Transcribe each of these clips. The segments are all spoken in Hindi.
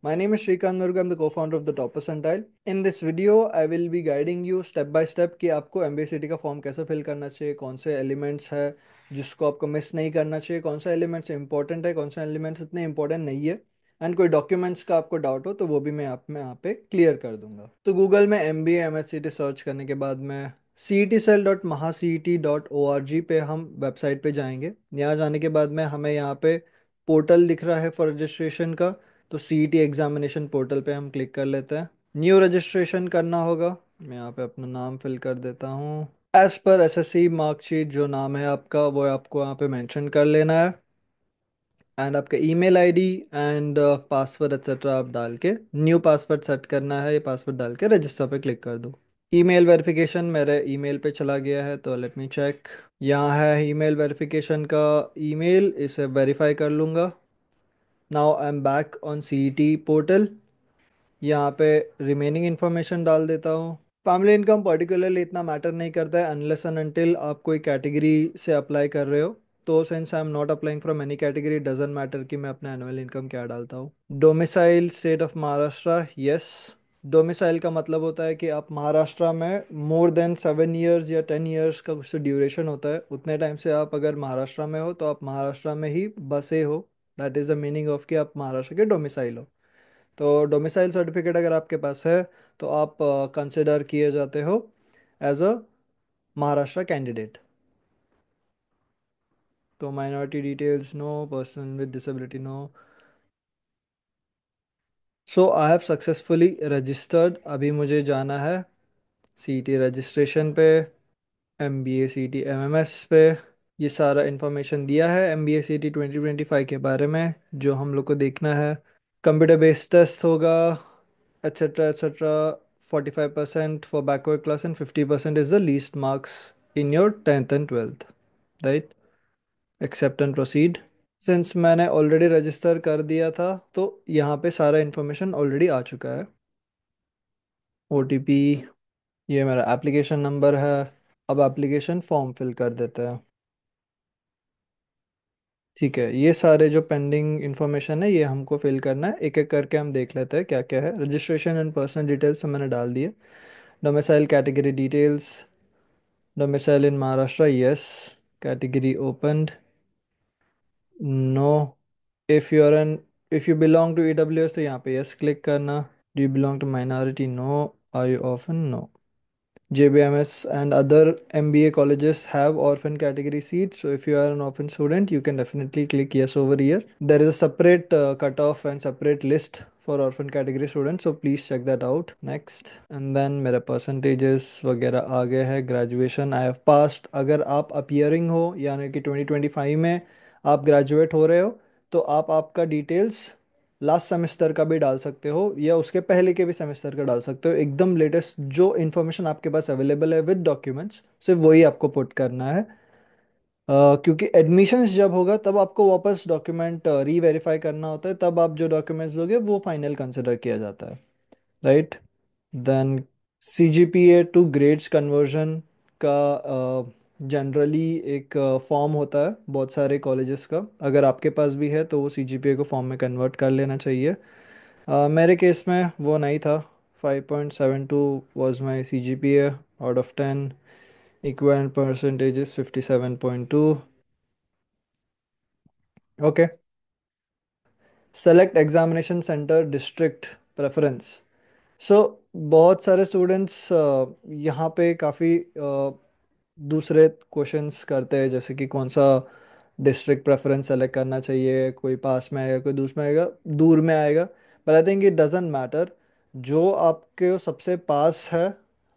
My name is Shrikant Murug. I'm the co-founder of the Top Percentile. In this video, I will be guiding you step by step कि आपको MBA का फॉर्म कैसे फिल करना चाहिए, कौन से एलिमेंट्स है जिसको आपको मिस नहीं करना चाहिए, कौन सा एलिमेंट्स इंपॉर्टेंट है, कौन सा एलिमेंट्स उतने इंपॉर्टेंट नहीं है, एंड कोई डॉक्यूमेंट्स का आपको डाउट हो तो वो भी मैं यहाँ पे क्लियर कर दूंगा। तो गूगल में MBA MSCT सर्च करने के बाद में cetcell.mahacet.org पे हम वेबसाइट पे जाएंगे। यहाँ जाने के बाद में हमें यहाँ पे पोर्टल दिख रहा है फॉर रजिस्ट्रेशन का। तो CET एग्जामिनेशन पोर्टल पे हम क्लिक कर लेते हैं। न्यू रजिस्ट्रेशन करना होगा। मैं यहाँ पे अपना नाम फिल कर देता हूँ। एज पर SSC मार्कशीट जो नाम है आपका वो आपको यहाँ पे मेंशन कर लेना है, एंड आपका email ID and password etcetera आप डाल के न्यू पासवर्ड सेट करना है। ये पासवर्ड डाल के रजिस्टर पे क्लिक कर दो। ईमेल वेरिफिकेशन मेरे ईमेल पे चला गया है, तो लेट मी चेक। यहाँ है ईमेल वेरिफिकेशन का ईमेल, इसे वेरीफाई कर लूँगा। Now I am back on CET portal. यहाँ पे रिमेनिंग इन्फॉर्मेशन डाल देता हूँ। फैमिली इनकम पर्टिकुलरली इतना मैटर नहीं करता है अनलेस एंड अनटिल आप कोई कैटेगरी से अप्लाई कर रहे हो। तो since I am not applying from any category, doesn't matter कि मैं अपना एनुअल इनकम क्या डालता हूँ। Domicile state of Maharashtra, yes. Domicile का मतलब होता है कि आप महाराष्ट्र में मोर देन 7 ईयर्स या 10 ईयर्स का कुछ तो ड्यूरेशन होता है, उतने टाइम से आप अगर महाराष्ट्र में हो तो आप महाराष्ट्र में ही बसे हो। That is the meaning of कि आप महाराष्ट्र के डोमिसाइल हो। तो डोमिसाइल सर्टिफिकेट अगर आपके पास है तो आप कंसिडर किए जाते हो एज अ महाराष्ट्र कैंडिडेट। तो minority details no, person with disability no. So I have successfully registered. अभी मुझे जाना है CET रजिस्ट्रेशन पे, MBA CET MMS पे। ये सारा इन्फॉर्मेशन दिया है MBA CET 2025 के बारे में जो हम लोग को देखना है। कंप्यूटर बेस्ड टेस्ट होगा, etcetera etcetera. 45% for backward class and 50% is the least marks in your 10th and 12th, right. Accept and proceed. Since मैंने ऑलरेडी रजिस्टर कर दिया था तो यहाँ पे सारा इन्फॉर्मेशन ऑलरेडी आ चुका है। OTP, ये मेरा एप्लीकेशन नंबर है। अब एप्लीकेशन फॉर्म फिल कर देते हैं। ठीक है, ये सारे जो पेंडिंग इन्फॉर्मेशन है ये हमको फिल करना है। एक एक करके हम देख लेते हैं क्या क्या है। रजिस्ट्रेशन एंड पर्सनल डिटेल्स तो मैंने डाल दिए। Domicile category details, domicile in Maharashtra, yes. Category opened, no. If you are an if you belong to EWS तो यहाँ पे यस क्लिक करना। Do you belong to minority, no. Are you orphan, no. JBMS and other MBA colleges have orphan category seats. So if you are an orphan student, you can definitely click yes over here. There is a separate cutoff and separate list for orphan category students. So please check that out. Next. And then मेरा percentages वगैरह आ गया है। Graduation I have passed। अगर आप appearing हो यानी कि 2025 में आप graduate हो रहे हो तो आप आपका details लास्ट सेमेस्टर का भी डाल सकते हो या उसके पहले के भी सेमेस्टर का डाल सकते हो। एकदम लेटेस्ट जो इन्फॉर्मेशन आपके पास अवेलेबल है विद डॉक्यूमेंट्स सिर्फ वही आपको पुट करना है। क्योंकि एडमिशन्स जब होगा तब आपको वापस डॉक्यूमेंट री वेरीफाई करना होता है, तब आप जो डॉक्यूमेंट्स दोगे वो फाइनल कंसिडर किया जाता है, right. Then CGPA to grades conversion का जनरली एक फॉर्म होता है बहुत सारे कॉलेजेस का। अगर आपके पास भी है तो वो CGPA को फॉर्म में कन्वर्ट कर लेना चाहिए। मेरे केस में वो नहीं था। 5.72 was my CGPA out of 10। Equivalent percentage is 57.2। Okay. Select examination centre district preference. So बहुत सारे स्टूडेंट्स यहाँ पे काफ़ी दूसरे क्वेश्चंस करते हैं, जैसे कि कौन सा डिस्ट्रिक्ट प्रेफरेंस सेलेक्ट करना चाहिए, कोई पास में आएगा कोई दूर में आएगा, दूर में आएगा। पर I think it doesn't matter. जो आपके सबसे पास है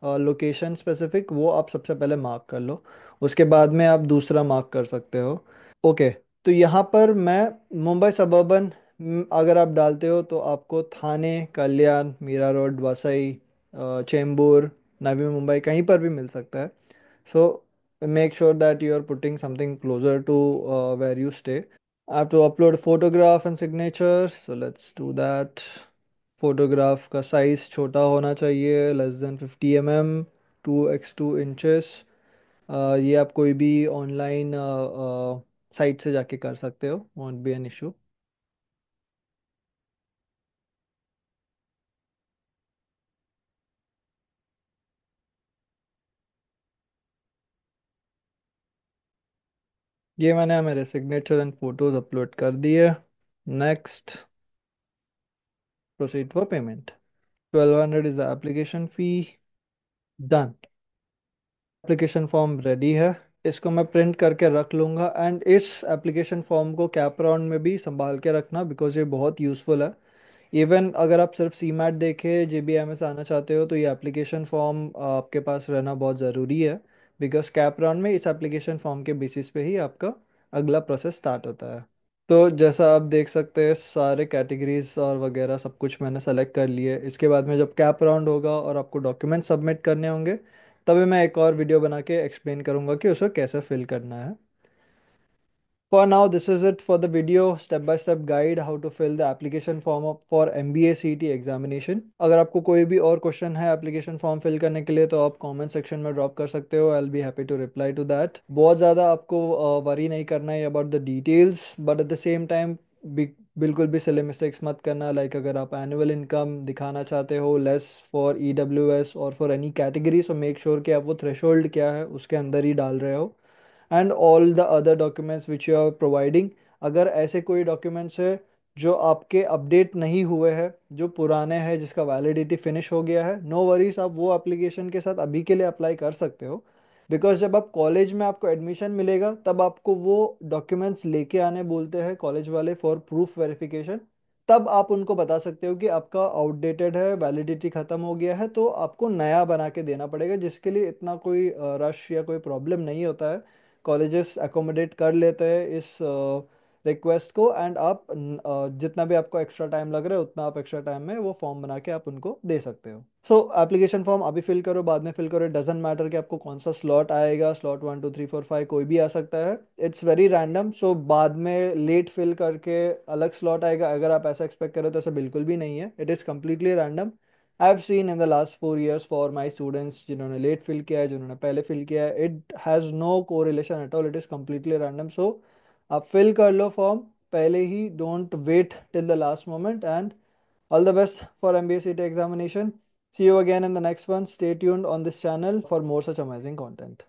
लोकेशन स्पेसिफिक वो आप सबसे पहले मार्क कर लो, उसके बाद में आप दूसरा मार्क कर सकते हो। ओके। तो यहाँ पर मैं मुंबई सबर्बन अगर आप डालते हो तो आपको थाने, कल्याण, मीरा रोड, वसई, चेंबूर, नवी मुंबई कहीं पर भी मिल सकता है। So make sure that you are putting something closer to where you stay. I have to upload photograph and signature, so let's do that. Photograph का साइज छोटा होना चाहिए, less than 50 mm, 2x2 inches. ये आप कोई भी ऑनलाइन साइट से जाके कर सकते हो, वॉन्ट बी एन इशू। ये मैंने मेरे सिग्नेचर एंड फोटोज अपलोड कर दिए। Next, proceed for payment. 1200 is the application fee. Done. Application form ready है। इसको मैं प्रिंट करके रख लूँगा, एंड इस एप्लीकेशन फॉर्म को कैप राउंड में भी संभाल के रखना, बिकॉज ये बहुत यूज़फुल है। इवन अगर आप सिर्फ सी मैट देखे JBMS आना चाहते हो, तो ये एप्लीकेशन फॉर्म आपके पास रहना बहुत ज़रूरी है, बिकॉज कैप राउंड में इस एप्लीकेशन फॉर्म के बेसिस पे ही आपका अगला प्रोसेस स्टार्ट होता है। तो जैसा आप देख सकते हैं, सारे कैटेगरीज और वगैरह सब कुछ मैंने सेलेक्ट कर लिए। इसके बाद में जब कैप राउंड होगा और आपको डॉक्यूमेंट सबमिट करने होंगे, तभी मैं एक और वीडियो बना के एक्सप्लेन करूंगा कि उसको कैसे फिल करना है। For now, this is it for the video step-by-step guide how to fill the application form for MBA CET examination. अगर आपको कोई भी और क्वेश्चन है एप्लीकेशन फॉर्म फिल करने के लिए, तो आप कमेंट सेक्शन में ड्रॉप कर सकते हो। I will be happy to reply to that. बहुत ज़्यादा आपको वरी नहीं करना है about the details, but at the same time बिल्कुल भी सिली मिस्टेक्स मत करना। लाइक अगर आप एनुअल इनकम दिखाना चाहते हो लेस फॉर EWS और for any category, so make sure कि आप वो थ्रेशोल्ड क्या है उसके अंदर ही डाल रहे हो। And all the other documents which you are providing, अगर ऐसे कोई डॉक्यूमेंट्स है जो आपके अपडेट नहीं हुए हैं, जो पुराने हैं, जिसका वैलिडिटी फिनिश हो गया है, नो वरीज, आप वो एप्लीकेशन के साथ अभी के लिए अप्लाई कर सकते हो। बिकॉज जब आप कॉलेज में आपको एडमिशन मिलेगा, तब आपको वो डॉक्यूमेंट्स लेके आने बोलते हैं कॉलेज वाले फॉर प्रूफ वेरिफिकेशन। तब आप उनको बता सकते हो कि आपका आउटडेटेड है, वैलिडिटी ख़त्म हो गया है, तो आपको नया बना के देना पड़ेगा, जिसके लिए इतना कोई रश या कोई प्रॉब्लम नहीं होता है। कॉलेजेस अकोमोडेट कर लेते हैं इस रिक्वेस्ट को, एंड आप जितना भी आपको एक्स्ट्रा टाइम लग रहा है, उतना आप एक्स्ट्रा टाइम में वो फॉर्म बना के आप उनको दे सकते हो। सो एप्लीकेशन फॉर्म अभी फिल करो, बाद में फिल करो, डजेंट मैटर कि आपको कौन सा स्लॉट आएगा, स्लॉट 1 2 3 4 5 कोई भी आ सकता है। इट्स वेरी रैंडम, सो बाद में लेट फिल करके अलग स्लॉट आएगा, अगर आप ऐसा एक्सपेक्ट करो तो ऐसा बिल्कुल भी नहीं है। It is completely random. I have seen in the last 4 years for my students जिन्होंने लेट फिल किया है, जिन्होंने पहले फिल किया है, it has no correlation at all, it is completely random. So आप फिल कर लो फॉर्म पहले ही, don't wait till the last moment, and all the best for MBA CET examination. See you again in the next one. Stay tuned on this channel for more such amazing content.